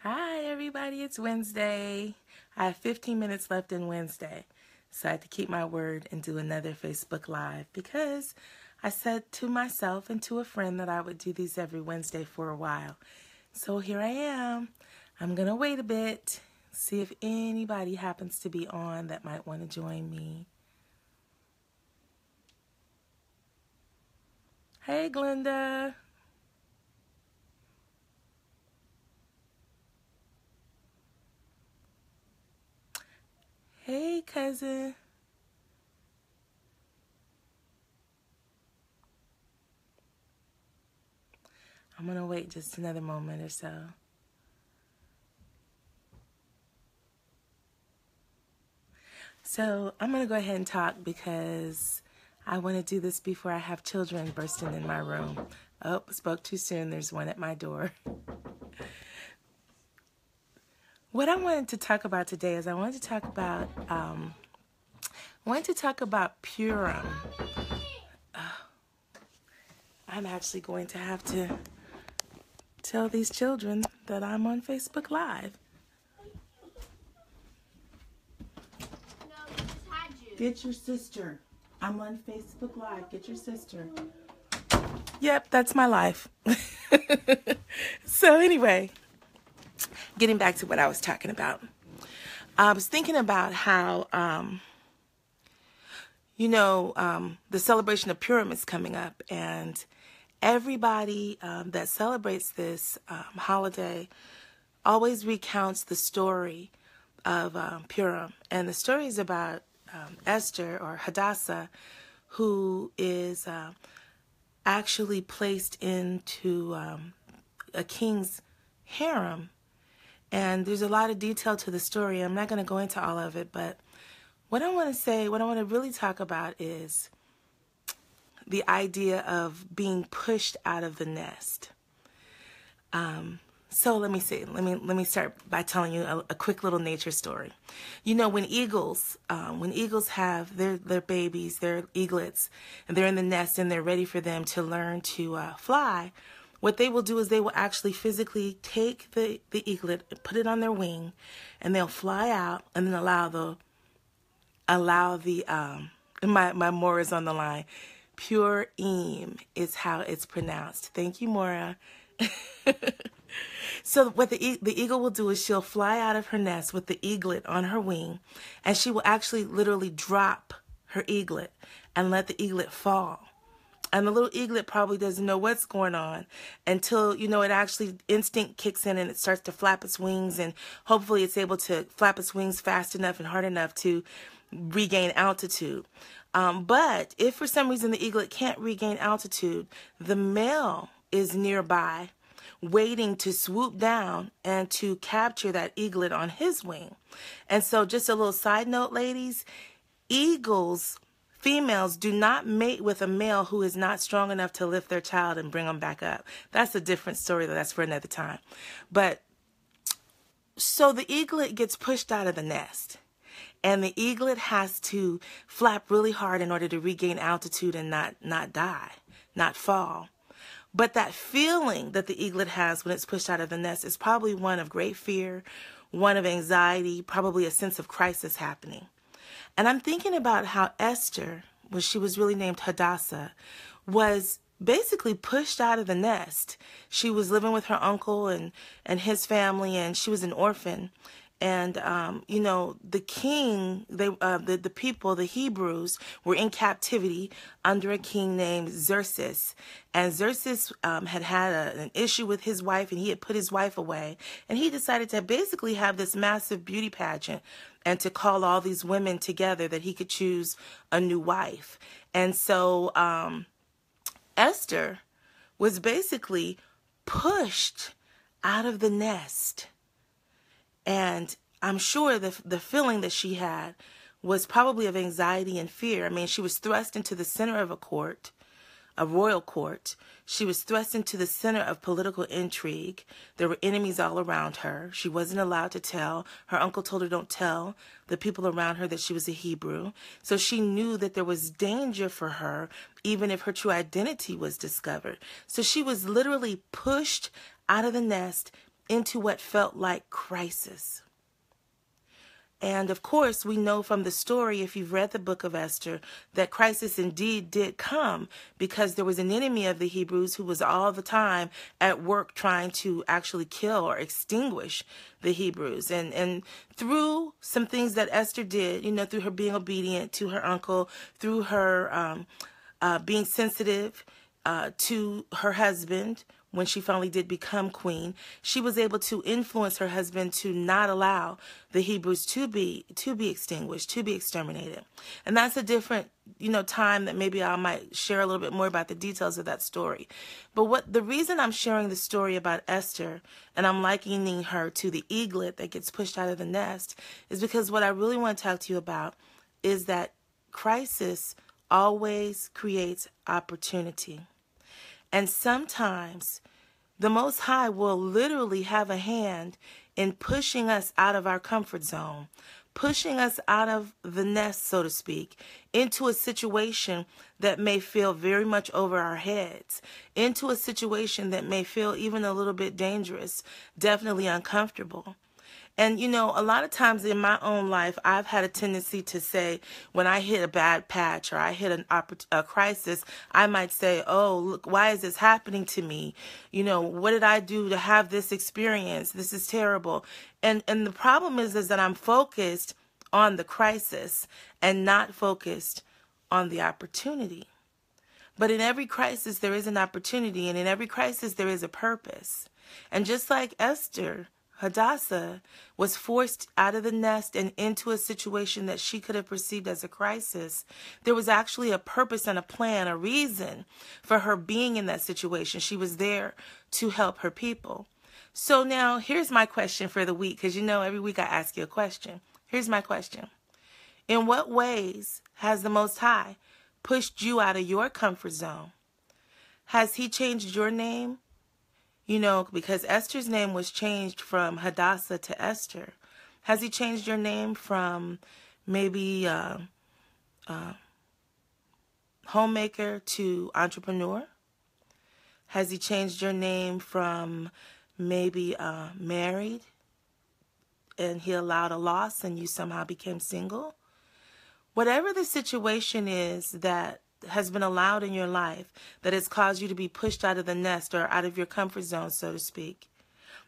Hi everybody, it's Wednesday. I have 15 minutes left in Wednesday, so I had to keep my word and do another Facebook Live because I said to myself and to a friend that I would do these every Wednesday for a while. So here I am. I'm going to wait a bit, see if anybody happens to be on that might want to join me. Hey Glenda. Hey cousin. I'm going to wait just another moment or so. So I'm going to go ahead and talk because I want to do this before I have children bursting in my room. Oh, spoke too soon. There's one at my door. What I wanted to talk about today is I wanted to talk about Purim. I'm actually going to have to tell these children that I'm on Facebook Live. Get your sister. I'm on Facebook Live. Get your sister. Yep, that's my life. So anyway, getting back to what I was talking about. I was thinking about how, the celebration of Purim is coming up, and everybody that celebrates this holiday always recounts the story of Purim. And the story is about Esther, or Hadassah, who is actually placed into a king's harem. And there's a lot of detail to the story. I'm not going to go into all of it, but what I want to really talk about is the idea of being pushed out of the nest. So let me start by telling you a quick little nature story. You know, when eagles have their babies, their eaglets, and they're in the nest and they're ready for them to learn to fly, what they will do is they will actually physically take the eaglet, put it on their wing, and they'll fly out and then allow the my Mora is on the line. Purim is how it's pronounced. Thank you, Mora. So what the eagle will do is she'll fly out of her nest with the eaglet on her wing, and she will actually literally drop her eaglet and let the eaglet fall. And the little eaglet probably doesn't know what's going on until, it actually instinct kicks in and it starts to flap its wings, and hopefully it's able to flap its wings fast enough and hard enough to regain altitude. But if for some reason the eaglet can't regain altitude, the male is nearby waiting to swoop down and to capture that eaglet on his wing. And so just a little side note, ladies, females do not mate with a male who is not strong enough to lift their child and bring them back up. That's a different story, though. That's for another time. But so the eaglet gets pushed out of the nest, and the eaglet has to flap really hard in order to regain altitude and not die, not fall. But that feeling that the eaglet has when it's pushed out of the nest is probably one of great fear, one of anxiety, probably a sense of crisis happening. And I'm thinking about how Esther, when she was really named Hadassah, was basically pushed out of the nest. She was living with her uncle and his family, and she was an orphan. And, the king, the people, the Hebrews, were in captivity under a king named Xerxes. And Xerxes had an issue with his wife, and he had put his wife away. And he decided to basically have this massive beauty pageant and to call all these women together that he could choose a new wife. And so Esther was basically pushed out of the nest. And I'm sure the feeling that she had was probably of anxiety and fear. I mean, she was thrust into the center of a court. a royal court. She was thrust into the center of political intrigue. There were enemies all around her. She wasn't allowed to tell. Her uncle told her, don't tell the people around her that she was a Hebrew. So she knew that there was danger for her, even if her true identity was discovered. So she was literally pushed out of the nest into what felt like crisis. And of course, we know from the story, if you've read the book of Esther, that crisis indeed did come because there was an enemy of the Hebrews who was all the time at work trying to actually kill or extinguish the Hebrews. And through some things that Esther did, through her being obedient to her uncle, through her being sensitive to her husband, when she finally did become queen, she was able to influence her husband to not allow the Hebrews to be extinguished, to be exterminated. And that's a different, time that maybe I might share a little bit more about the details of that story. But the reason I'm sharing the story about Esther and I'm likening her to the eaglet that gets pushed out of the nest is because what I really want to talk to you about is that crisis always creates opportunity. And sometimes the Most High will literally have a hand in pushing us out of our comfort zone, pushing us out of the nest, so to speak, into a situation that may feel very much over our heads, into a situation that may feel even a little bit dangerous, definitely uncomfortable. And, a lot of times in my own life, I've had a tendency to say, when I hit a bad patch or I hit a crisis, I might say, oh, look, why is this happening to me? What did I do to have this experience? This is terrible. And the problem is that I'm focused on the crisis and not focused on the opportunity. But in every crisis, there is an opportunity. And in every crisis, there is a purpose. And just like Esther, Hadassah was forced out of the nest and into a situation that she could have perceived as a crisis. There was actually a purpose and a plan, a reason for her being in that situation. She was there to help her people. So now here's my question for the week, because every week I ask you a question. Here's my question. In what ways has the Most High pushed you out of your comfort zone? Has He changed your name? Because Esther's name was changed from Hadassah to Esther. Has He changed your name from maybe homemaker to entrepreneur? Has He changed your name from maybe married and He allowed a loss and you somehow became single? Whatever the situation is that has been allowed in your life that has caused you to be pushed out of the nest or out of your comfort zone, so to speak,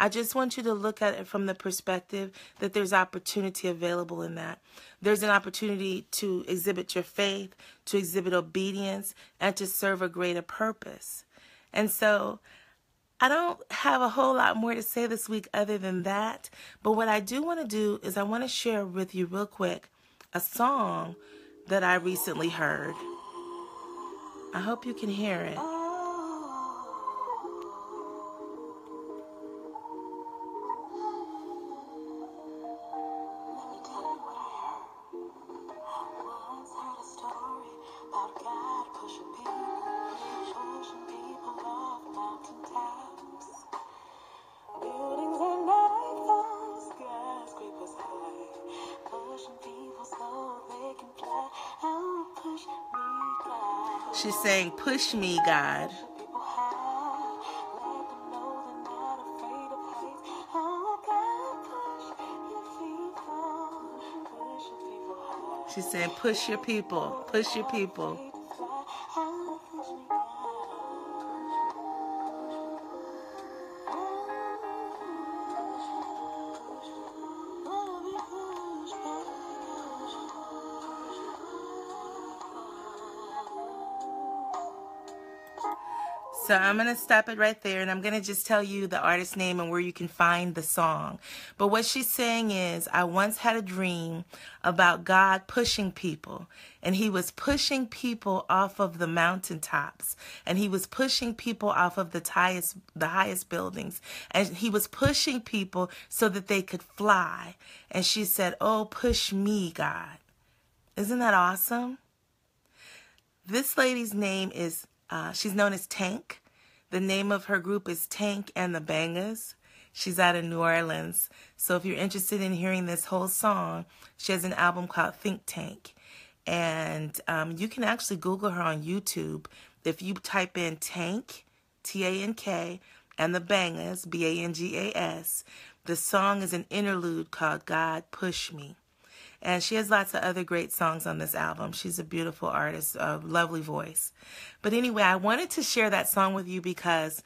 I just want you to look at it from the perspective that there's opportunity available in that. There's an opportunity to exhibit your faith, to exhibit obedience, and to serve a greater purpose. And so I don't have a whole lot more to say this week other than that. But what I do want to do is I want to share with you real quick a song that I recently heard. I hope you can hear it. She's saying, push me, God. She's saying, push your people, push your people. So I'm going to stop it right there, and I'm going to just tell you the artist's name and where you can find the song. But what she's saying is, I once had a dream about God pushing people, and He was pushing people off of the mountaintops, and He was pushing people off of the highest buildings, and He was pushing people so that they could fly. And she said, oh, push me, God. Isn't that awesome? This lady's name is She's known as Tank. The name of her group is Tank and the Bangers. She's out of New Orleans. So if you're interested in hearing this whole song, she has an album called Think Tank. And you can actually Google her on YouTube. If you type in Tank, T-A-N-K, and the Bangers, B-A-N-G-A-S, the song is an interlude called God Push Me. And she has lots of other great songs on this album. She's a beautiful artist, a lovely voice. But anyway, I wanted to share that song with you because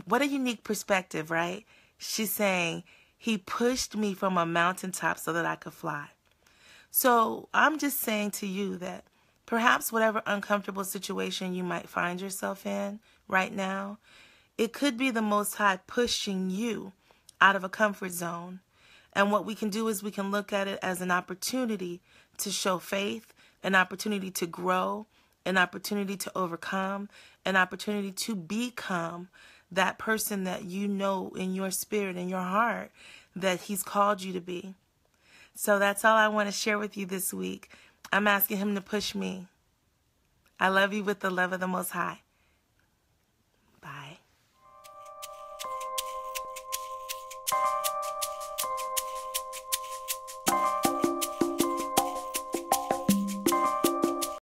what a unique perspective, right? She's saying, he pushed me from a mountaintop so that I could fly. So I'm just saying to you that perhaps whatever uncomfortable situation you might find yourself in right now, it could be the Most High pushing you out of a comfort zone. And what we can do is we can look at it as an opportunity to show faith, an opportunity to grow, an opportunity to overcome, an opportunity to become that person that you know in your spirit, in your heart, that he's called you to be. So that's all I want to share with you this week. I'm asking him to push me. I love you with the love of the Most High.